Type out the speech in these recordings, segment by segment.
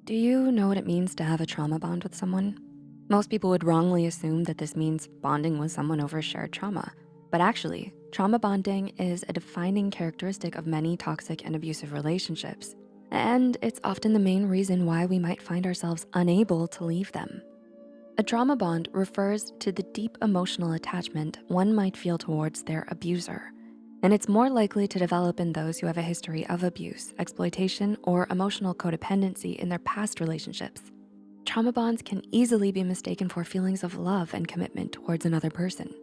Do you know what it means to have a trauma bond with someone? Most people would wrongly assume that this means bonding with someone over shared trauma. But actually, trauma bonding is a defining characteristic of many toxic and abusive relationships. And it's often the main reason why we might find ourselves unable to leave them. A trauma bond refers to the deep emotional attachment one might feel towards their abuser. And it's more likely to develop in those who have a history of abuse, exploitation, or emotional codependency in their past relationships. Trauma bonds can easily be mistaken for feelings of love and commitment towards another person.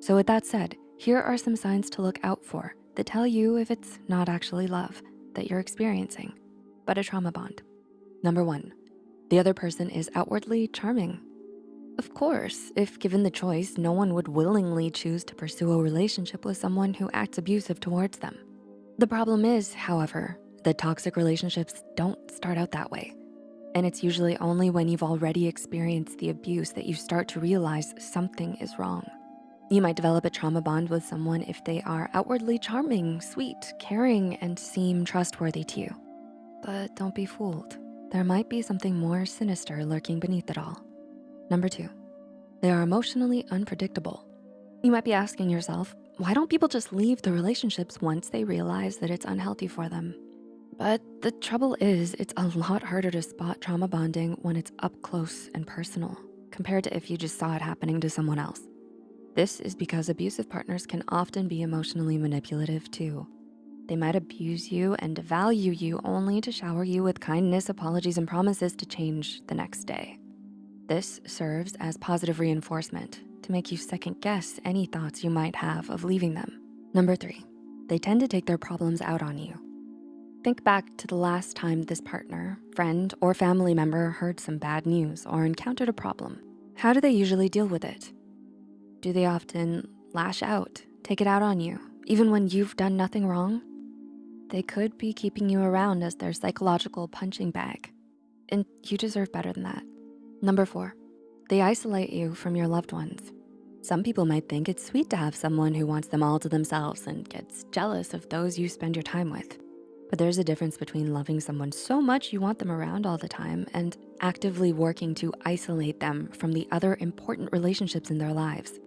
So with that said, here are some signs to look out for that tell you if it's not actually love that you're experiencing, but a trauma bond. Number 1, the other person is outwardly charming. Of course, if given the choice, no one would willingly choose to pursue a relationship with someone who acts abusive towards them. The problem is, however, that toxic relationships don't start out that way. And it's usually only when you've already experienced the abuse that you start to realize something is wrong. You might develop a trauma bond with someone if they are outwardly charming, sweet, caring, and seem trustworthy to you. But don't be fooled. There might be something more sinister lurking beneath it all. Number 2, they are emotionally unpredictable. You might be asking yourself, why don't people just leave the relationships once they realize that it's unhealthy for them? But the trouble is, it's a lot harder to spot trauma bonding when it's up close and personal compared to if you just saw it happening to someone else. This is because abusive partners can often be emotionally manipulative too. They might abuse you and devalue you only to shower you with kindness, apologies, and promises to change the next day. This serves as positive reinforcement to make you second guess any thoughts you might have of leaving them. Number 3, they tend to take their problems out on you. Think back to the last time this partner, friend, or family member heard some bad news or encountered a problem. How do they usually deal with it? Do they often lash out, take it out on you, even when you've done nothing wrong? They could be keeping you around as their psychological punching bag, and you deserve better than that. Number 4, they isolate you from your loved ones. Some people might think it's sweet to have someone who wants them all to themselves and gets jealous of those you spend your time with. But there's a difference between loving someone so much you want them around all the time and actively working to isolate them from the other important relationships in their lives.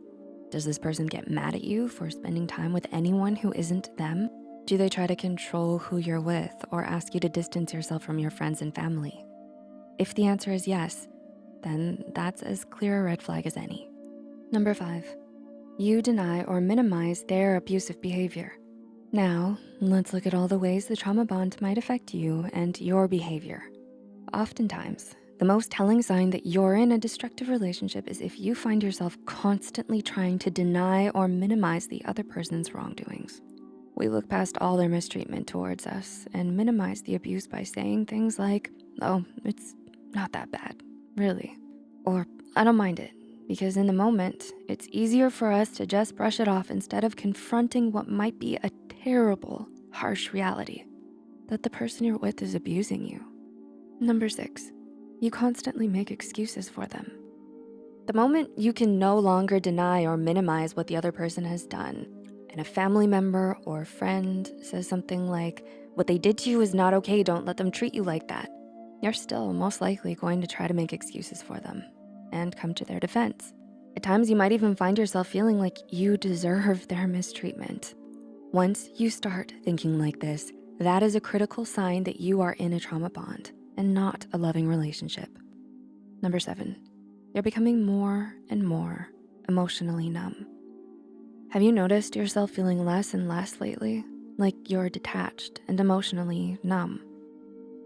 Does this person get mad at you for spending time with anyone who isn't them? Do they try to control who you're with or ask you to distance yourself from your friends and family? If the answer is yes, then that's as clear a red flag as any. Number 5, you deny or minimize their abusive behavior. Now, let's look at all the ways the trauma bond might affect you and your behavior. Oftentimes, the most telling sign that you're in a destructive relationship is if you find yourself constantly trying to deny or minimize the other person's wrongdoings. We look past all their mistreatment towards us and minimize the abuse by saying things like, oh, it's not that bad, really. Or, I don't mind it, because in the moment, it's easier for us to just brush it off instead of confronting what might be a terrible, harsh reality, that the person you're with is abusing you. Number 6, you constantly make excuses for them. The moment you can no longer deny or minimize what the other person has done, and a family member or friend says something like, what they did to you is not okay, don't let them treat you like that, you're still most likely going to try to make excuses for them and come to their defense. At times, you might even find yourself feeling like you deserve their mistreatment. Once you start thinking like this, that is a critical sign that you are in a trauma bond and not a loving relationship. Number 7, you're becoming more and more emotionally numb. Have you noticed yourself feeling less and less lately? Like you're detached and emotionally numb?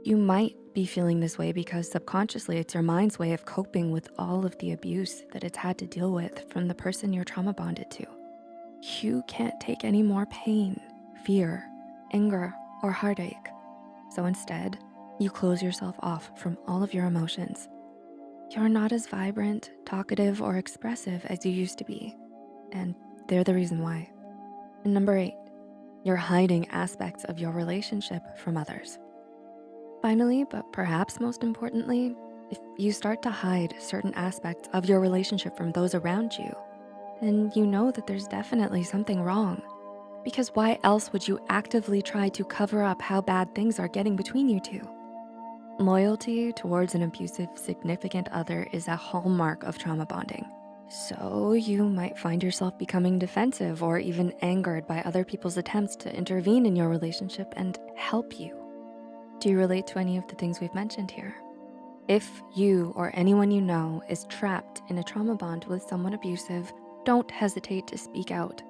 You might be feeling this way because subconsciously it's your mind's way of coping with all of the abuse that it's had to deal with from the person you're trauma bonded to. You can't take any more pain, fear, anger, or heartache. So instead, you close yourself off from all of your emotions. You're not as vibrant, talkative, or expressive as you used to be, and they're the reason why. And number 8, you're hiding aspects of your relationship from others. Finally, but perhaps most importantly, if you start to hide certain aspects of your relationship from those around you, then you know that there's definitely something wrong. Because why else would you actively try to cover up how bad things are getting between you two? Loyalty towards an abusive significant other is a hallmark of trauma bonding. So you might find yourself becoming defensive or even angered by other people's attempts to intervene in your relationship and help you. Do you relate to any of the things we've mentioned here? If you or anyone you know is trapped in a trauma bond with someone abusive, don't hesitate to speak out.